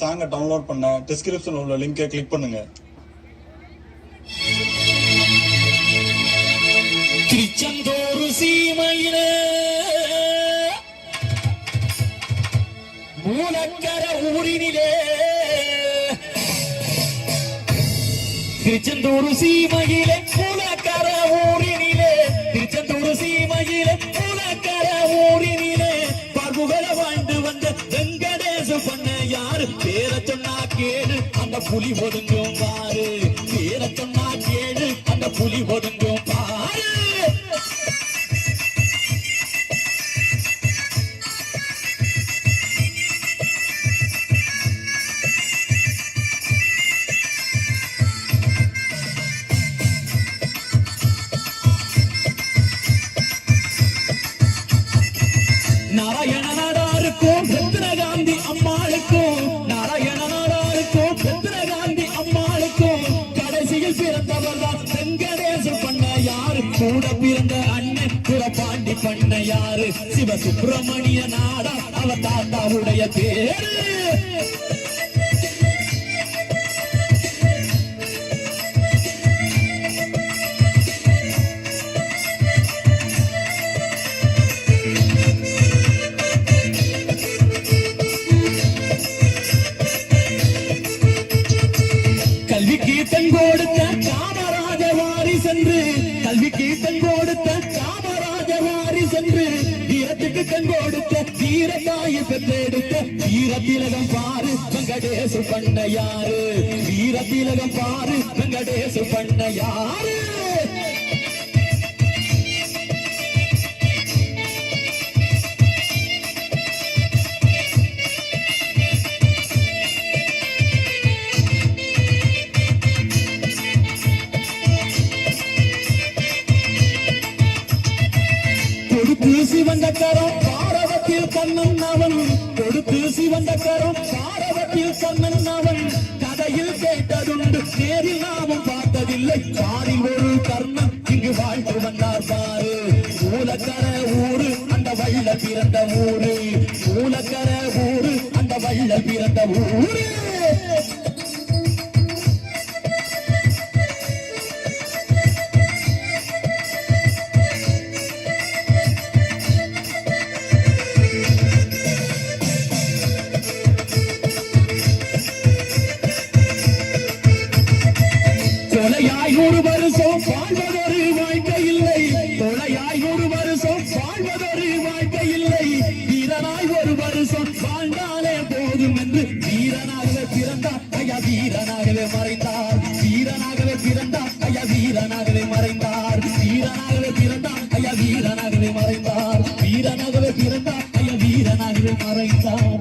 சாங்கை டவுன்லோட் பண்ண டிஸ்கிரிப்ஷன்ல உள்ள லிங்கை கிளிக் பண்ணுங்க. திருச்செந்தூர் சீமையிலே மூலக்கர ஊரினிலே திருச்செந்தூர் சீமையிலே மூலக்கர ஊரினிலே திருச்செந்தூர் சீமையிலே மூலக்கர ஊரினிலே பர்புகள வாழ்ந்து வந்த வெங்கடேச பண்ண யாரு பேர சொன்னா கேடு அந்த புலி ஒதுங்கும் பாரு பேர சொன்னா கேடு அந்த புலி ஒதுங்கும் பாரு. நாராயண நாடாருக்கும் ரத்னகாந்தி அம்மாளுக்கும் நாராயண நாடாருக்கும் ரத்னகாந்தி அம்மாளுக்கும் கடைசியில் பிறந்தவர் தான் வெங்கடேச பண்ண யாரு கூட பிறந்த அண்ணன் குரபாண்டி பண்ண யாரு சிவசுப்பிரமணிய நாடா அவ தாத்தாவுடைய பேரு. கல்விக்கு தன் கொடுத்த காமராஜ வாரி சென்று கல்விக்கு தன் கொடுத்த காமராஜ வாரி சென்று வீரத்துக்கு கண் கொடுத்த வீரத்தாயை பெற்றெடுத்த வீரத்திலகம் பாரு வெங்கடேச பண்ண யாரு வீரத்திலகம் பாரு வெங்கடேச பண்ண யாரு. கொடுத்து சிவந்த கரம் பாரவத்தில் கண்ணன் அவன் கொடுத்து சிவந்த கரம் பாரவத்தில் கண்ணன் அவன் கதையில் கேட்டதுண்டு நேரில் நாமும் பார்த்ததில்லை பாரில் ஒரு கர்ணன் இங்கு வாழ்ந்து வந்தார் பாரு மூலக்கர ஊரு அந்த வள்ள பிறந்த ஊரு மூலக்கர ஊரு அந்த வள்ள பிறந்த ஊரு. கொலையாய் ஒரு வருஷம் வாழ்வதொரு வாழ்க்கை இல்லை கொலையாய் ஒரு வருஷம் வாழ்வதொரு வாழ்க்கை இல்லை வீரனாய் ஒரு வருஷம் வாழ்ந்தாலே போதும் என்று வீரனாகவே பிறந்தார் ஐயா வீரனாகவே மறைந்தார் வீரனாகவே பிறந்தார் ஐயா வீரனாகவே மறைந்தார் வீரனாகவே பிறந்தார் ஐயா வீரனாகவே மறைந்தார் வீரனாகவே பிறந்தார் ஐயா வீரனாகவே மறைந்தார்.